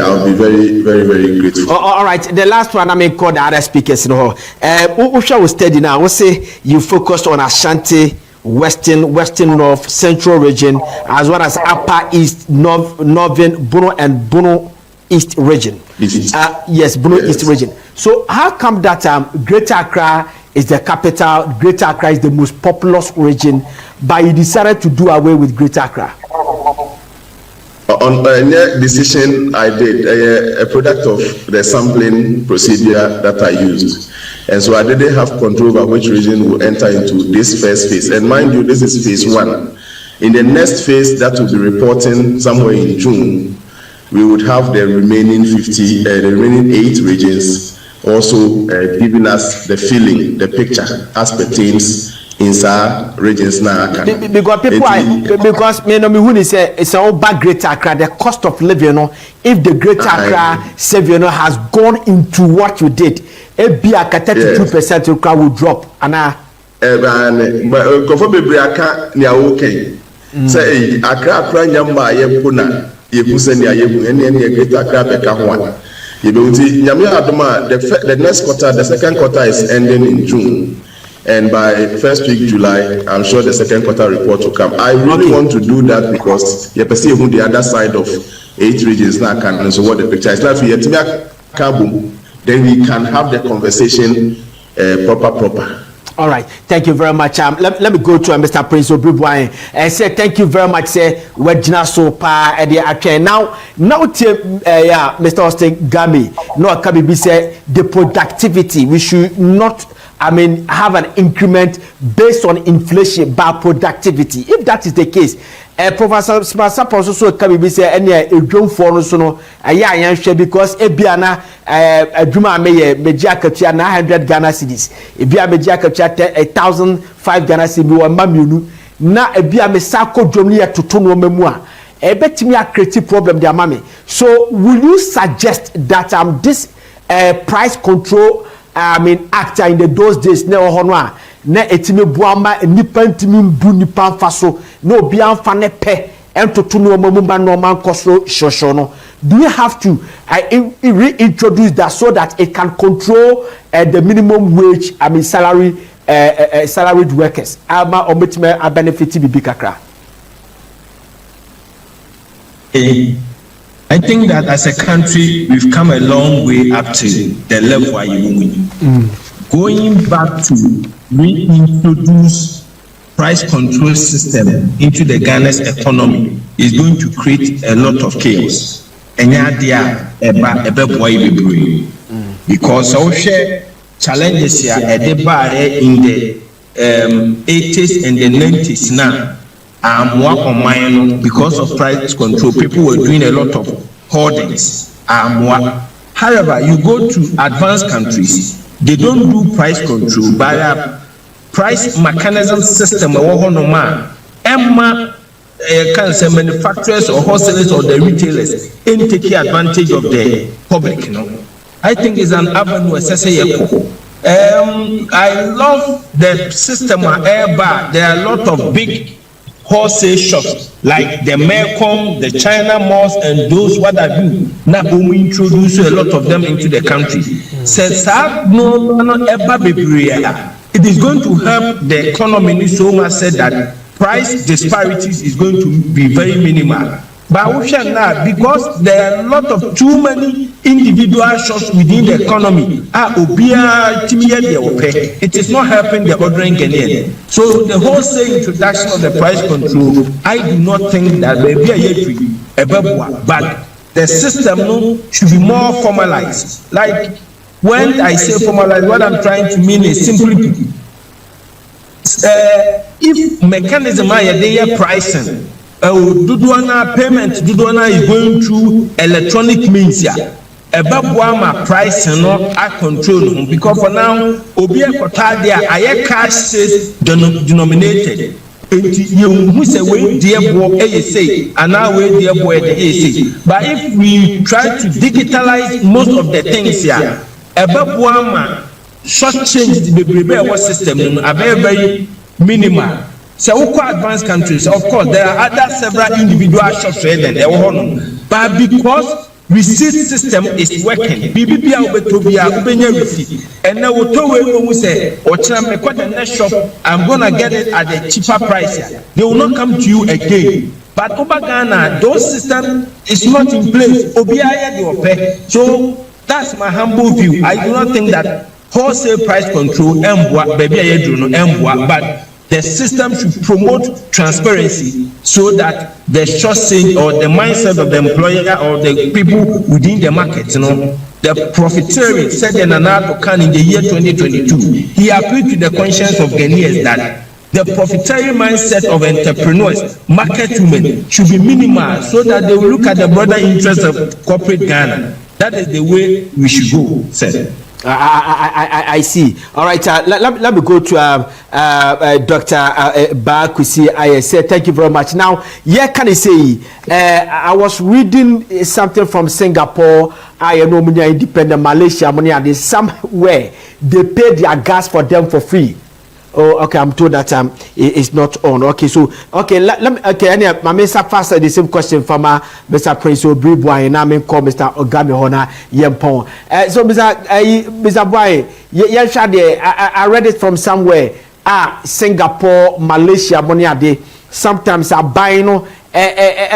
I'll be very, very, very grateful. All right. The last one I may call the other speakers. Usha will steady now. We'll say you focused on Ashanti, Western North, Central region, as well as Upper East, Northern, Bono and Bono East region. Yes, Bono East region. So how come that Greater Accra is the capital, Greater Accra is the most populous region, but you decided to do away with Greater Accra? On a decision I did, a product of the sampling procedure that I used. And so I didn't have control over which region will enter into this first phase. And mind you, this is phase 1. In the next phase that will be reporting somewhere in June, we would have the remaining 8 regions also giving us the feeling, the picture as pertains in our regions now. Because it's all about Greater Accra, the cost of living, if the Greater Accra saviour has gone into what you did, it be a 32% will drop. Say Accra nyamba yepuna yekuseni ayemu Greater Accra beka ho. The next quarter, the second quarter is ending in June. And by first week July, I'm sure the second quarter report will come. I really want to do that because you perceive the other side of 8 regions now can so what the picture is. Now if you then we can have the conversation proper. All right, thank you very much. Let me go to Mr. Prince Obribwai and say thank you very much. Say Wejina Sopa and now Mr. Austin Gami. No, Kabibi say the productivity. We should not, have an increment based on inflation by productivity. If that is the case, Professor Spasa also Kabibi say any a drum for no because Ebiana adwuma meye meji akatua 900 Ghana cedis ebia meji akatua 1005 Ghana cedis bi won ma mienu na ebia me sako dwom ne yetoto no mamu a ebetimi a create problem dia mame. So will you suggest that this price control actor in those days na hono a na etimi buama nipa ntimi mbu nipa faso na obi amfa ne pe entoto no mamu ba no man koso shosho no? Do we have to reintroduce that so that it can control the minimum wage, salaried workers? Ama ometime a benefit bibi kakra. I think that as a country, we've come a long way up to the level where you win. Going back to reintroduce price control system into the Ghana's economy is going to create a lot of chaos. Because our challenges here in the 80s and the 90s now are more common because of price control. People were doing a lot of hoardings. However, you go to advanced countries, they don't do price control, but price mechanism system can say manufacturers or wholesalers or the retailers in taking advantage of the public. I think it's an avenue. I love the system Airbar. There are a lot of big wholesale shops like the Mercom, the China malls, and those what have you. Now we introduce a lot of them into the country. It is going to help the economy so much that price disparities is going to be very minimal. But we shall not, because there are a lot of too many individual shops within the economy. It is not helping the ordinary Ghanaian. So the wholesale introduction of the price control, I do not think that may be a but the system should be more formalized. Like when I say formalized, what I'm trying to mean is simply if mechanism are pricing, payment is going through electronic means here. Pricing not control because for now, Obia Kotadia, I cash says denominated. You say we dear boy say and now we dear boy say. But if we try to digitalize most of the things here, short change the system are very minimal. So advanced countries, of course, there are other several individual shops there, but because receipt system is working, and now we say, the next shop, I'm gonna get it at a cheaper price. They will not come to you again. But over Ghana, those system is not in place. So that's my humble view. I do not think that wholesale price control but the system should promote transparency so that the short sale or the mindset of the employer or the people within the market, the profiteering said in another can in the year 2022, he appealed to the conscience of Ghanaians that the profiteering mindset of entrepreneurs, market women should be minimal so that they will look at the broader interests of corporate Ghana. That is the way we should go, sir. I see. All right. Let me go to Dr. Bakusi. I said thank you very much. Now, yeah, can I say? I was reading something from Singapore. I know independent Malaysia money, and somewhere they pay their gas for them for free. Oh, okay. I'm told that it's not on. Okay, so okay. Let me. Okay, anyway, my Mr. Pastor, the same question from Mr. Prince Obribwa, and I call Mr. Ogami Hona Yempon. So Mr. Boy, I read it from somewhere. Singapore, Malaysia, money a day. Sometimes I buy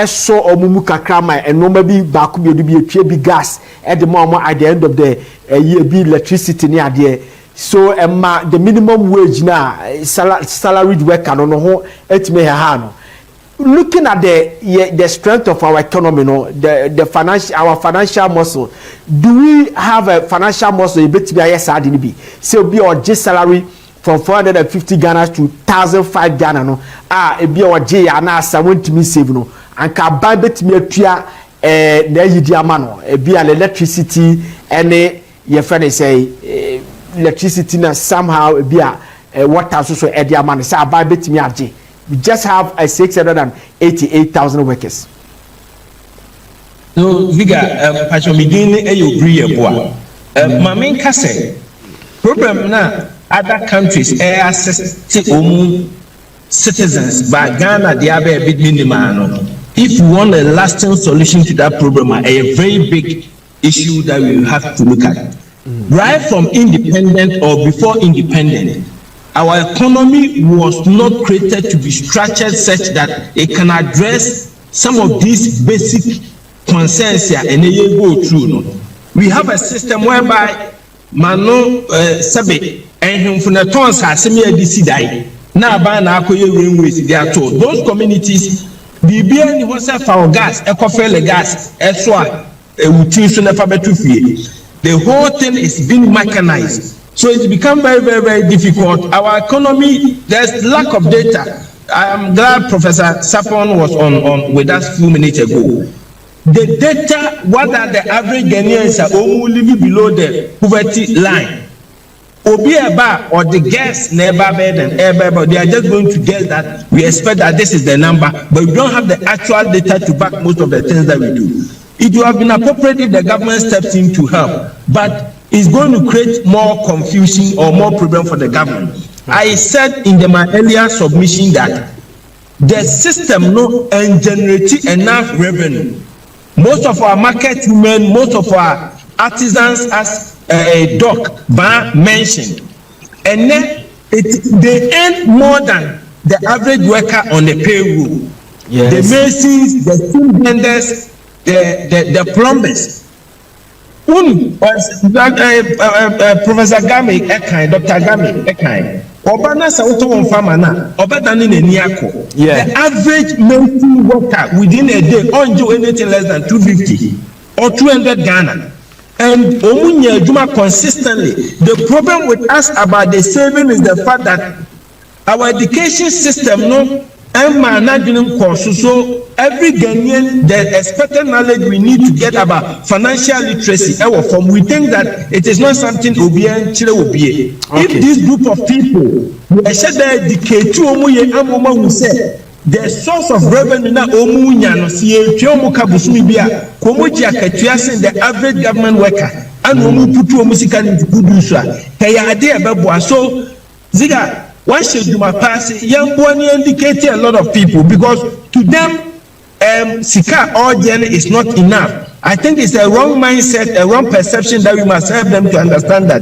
so omumu kakrama and no maybe baku be a big gas at the moment at the end of the year be electricity near there. So the minimum wage now salaried worker no ho etime ha. Looking at the strength of our economy, the financial muscle, do we have a financial muscle a bit to be be so be our J salary from 450 Ghana to 1,005 Ghana no it be our J and now someone to me save no and can buy bit me na yidi amano be an electricity any your friend say electricity na somehow be a water so edia man say abai betimi age. We just have a 688,000 workers. No, Viga, Pachomidin, a boa. Mamin Kase, problem na other countries air access to citizens by Ghana, the Abe big minimum. If you want a lasting solution to that problem, a very big issue that we have to look at. Right from independent or before independent, our economy was not created to be structured such that it can address some of these basic concerns here and they go through. No? We have a system whereby Mano Sabe and Humfunatons are semi decided. Now, by now, railways, they are told those communities, the BN was for gas, ecofel gas, eswa, the whole thing is being mechanized. So it's become very, very, very difficult. Our economy, there's lack of data. I am glad Professor Sapon was on with us a few minutes ago. The data, what are the average Ghanaians are only living below the poverty line? Obieba or the guess never better than ever, they are just going to guess that we expect that this is the number, but we don't have the actual data to back most of the things that we do. It would have been appropriate if the government steps in to help, but it's going to create more confusion or more problem for the government. I said in my earlier submission that the system no generate enough revenue. Most of our market women, most of our artisans, as Doc Ba mentioned, and then they earn more than the average worker on the payroll. Yes. The masons, the steel vendors, the plumbers. Professor Game Ekai, Dr. Game Ekai. Obana Sauto farmer na Obadani Niako. The average monthly worker within a day on do anything less than 250 or 200 Ghana. And Omunya Juma consistently. The problem with us about the saving is the fact that our education system no and managing courses. So every Ghanaian, the expected knowledge we need to get about financial literacy, we think that it is not something Obian Chile will be. If this group of people should dedicate to Omuye who said the source of revenue na Omunya no see Chomuka Busumibia, Komuja Katuasin, the average government worker, and Omu Putu Omusika into Kudusa. Kaya idea Babwa. So Ziga. Why should you pass? Young boy indicated a lot of people because to them, Sika or Jen is not enough. I think it's a wrong mindset, a wrong perception that we must help them to understand that.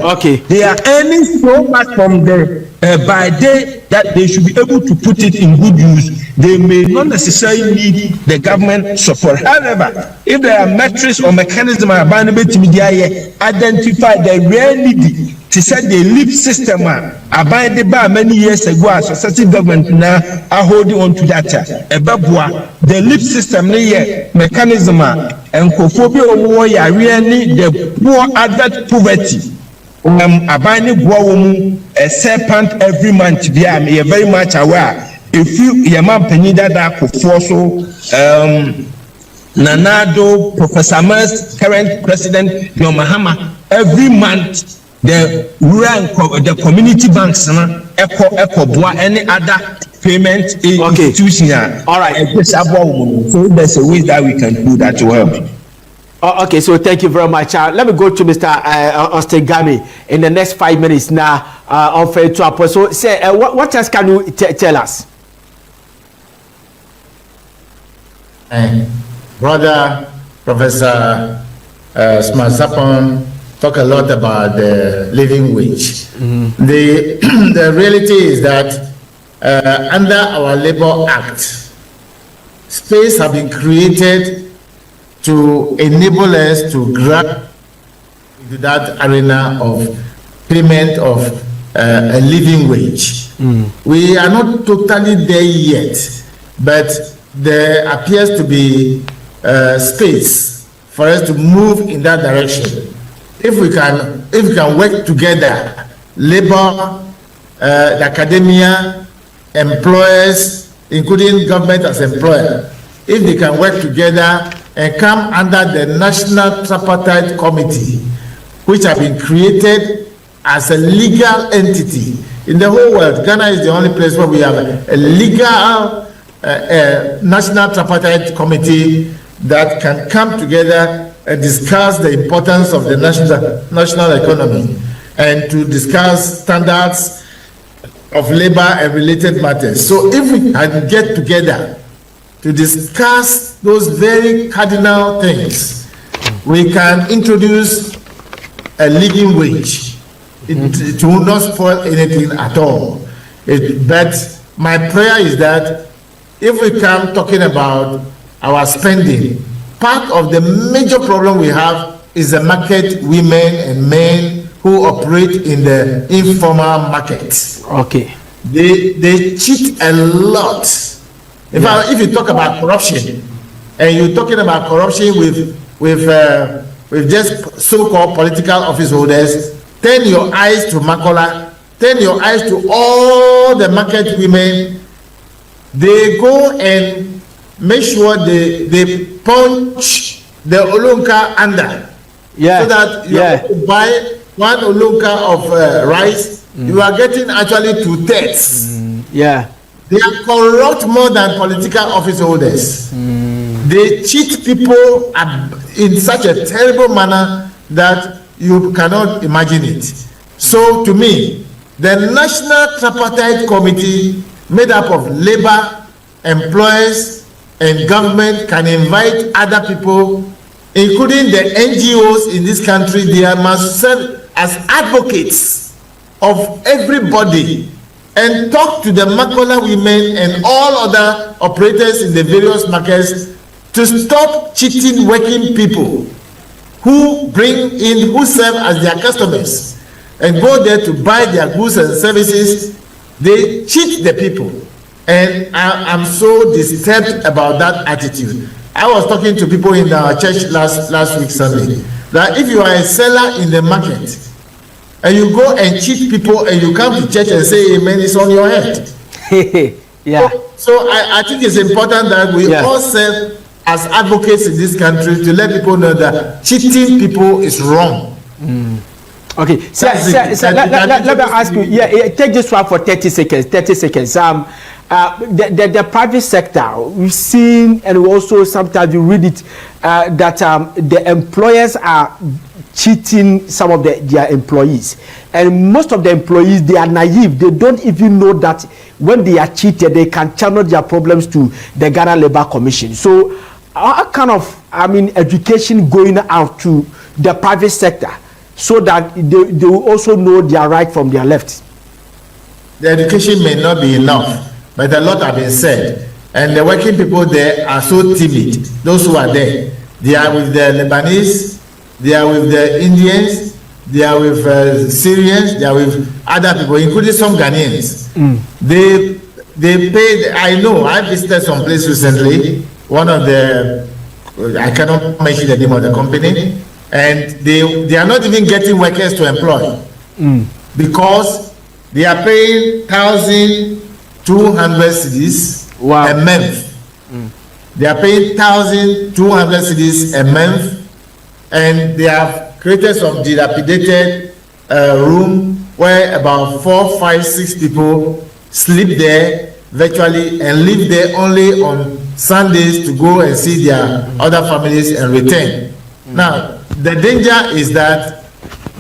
They are earning so much from the by day that they should be able to put it in good use. They may not necessarily need the government support. However, if there are metrics or mechanisms available to media, identify the real need. She said the LEAP system abided by many years ago as successive government now are holding on to that. The LEAP system mechanism and cophobia warrior really the poor adult poverty. Abiding a serpent every month. Be I very much aware. If you Yaman Penida that could Nanado, Professor Mers, current president John Mahama, every month. The rural, the community banks, Echo Bois, any other payment institution. All right. So there's a way that we can do that to help. Okay, so thank you very much. Let me go to Mr. Austin Gami in the next 5 minutes now. On fair to up. So, say, what else can you tell us? Brother Professor Smart Sapon talk a lot about the living wage. The reality is that under our Labor Act, space have been created to enable us to grab into that arena of payment of a living wage. We are not totally there yet, but there appears to be space for us to move in that direction. If we can work together, labor, the academia, employers, including government as employer, if they can work together and come under the National Tripartite Committee, which have been created as a legal entity. In the whole world, Ghana is the only place where we have a legal national tripartite committee that can come together and discuss the importance of the national economy and to discuss standards of labor and related matters. So if we can get together to discuss those very cardinal things, we can introduce a living wage. It will not spoil anything at all. But my prayer is that if we come talking about our spending, part of the major problem we have is the market women and men who operate in the informal market. Okay. They cheat a lot. In fact, if you talk about corruption, and you're talking about corruption with just so-called political office holders, turn your eyes to Makola, turn your eyes to all the market women. They go and make sure they punch the Olunka under. Yeah. So that you buy 1 Olunka of rice, you are getting actually 2/3. Yeah. They are corrupt more than political office holders. They cheat people in such a terrible manner that you cannot imagine it. So to me, the National Tripartite Committee made up of labor, employers, and government can invite other people, including the NGOs in this country. They must serve as advocates of everybody and talk to the Makola women and all other operators in the various markets to stop cheating working people who serve as their customers and go there to buy their goods and services. They cheat the people. And I'm so disturbed about that attitude. I was talking to people in our church last week Sunday that if you are a seller in the market and you go and cheat people and you come to church and say amen, it's on your head. Yeah. So I think it's important that we all serve as advocates in this country to let people know that cheating people is wrong. Okay, so let me ask you, take this one for 30 seconds. The private sector, we've seen, and we also sometimes you read it, that the employers are cheating some of their employees. And most of the employees, they are naive. They don't even know that when they are cheated, they can channel their problems to the Ghana Labour Commission. So, what kind of, education going out to the private sector so that they will also know their right from their left? The education may not be enough, but a lot have been said. And the working people there are so timid. Those who are there, they are with the Lebanese, they are with the Indians, they are with Syrians, they are with other people, including some Ghanaians. They paid, I visited some place recently, one of the, I cannot mention the name of the company, and they are not even getting workers to employ because they are paying 1,200 cedis a month. They are paying 1,200 cedis a month, and they have created some dilapidated room where about 4, 5, 6 people sleep there virtually and live there only on Sundays to go and see their other families and return. Now, the danger is that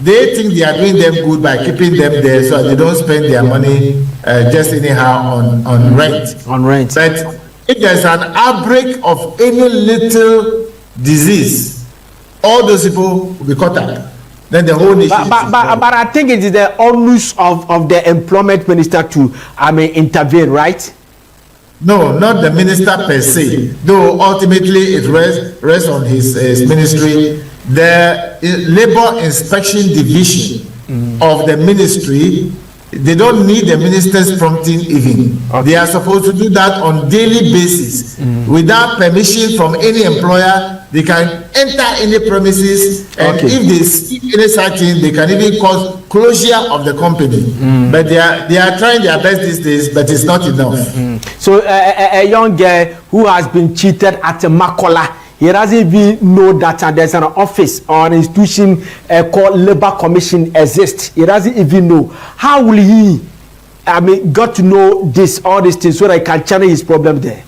they think they are doing them good by keeping them there so they don't spend their money just anyhow on rent. On rent. But if there's an outbreak of any little disease, all those people will be caught up. Then the whole nation. But I think it is the onus of the employment minister to intervene, right? No, not the minister per se. Though ultimately it rests on his ministry. The Labor Inspection Division of the ministry, they don't need the minister's prompting even. Okay. They are supposed to do that on daily basis. Without permission from any employer, they can enter any premises, and if they see any such thing, they can even cause closure of the company. But they are trying their best these days, but it's not enough. So a young girl who has been cheated at Makola he doesn't even know that there's an office or an institution called Labor Commission exists. He doesn't even know. How will he, got to know all these things so that he can channel his problem there?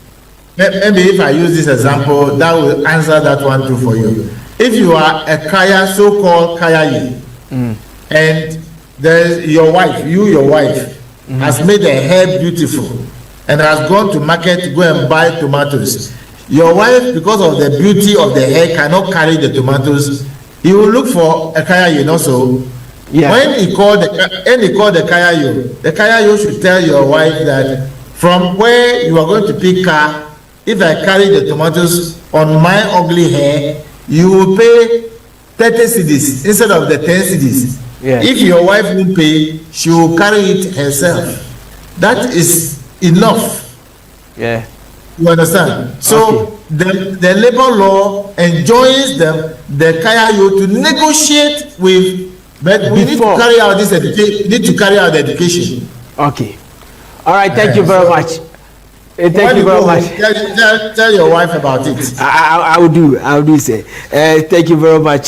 Maybe if I use this example, that will answer that one too for you. If you are a kaya, so-called kaya, and there's your wife, has made her hair beautiful and has gone to market to go and buy tomatoes. Your wife, because of the beauty of the hair, cannot carry the tomatoes. He will look for a kaya, also. Yeah. When he called the kaya, should tell your wife that from where you are going to pick car, if I carry the tomatoes on my ugly hair, you will pay 30 cedis instead of the 10 cedis. Yeah. If your wife won't pay, she will carry it herself. That is enough. Yeah. You understand? So the labor law enjoins them, the KIO, to negotiate with, but we need to carry out this education. Need to carry out the education. Okay. All right. Thank you very much. Thank you very much. Tell your wife about it. I will do. Say. Thank you very much.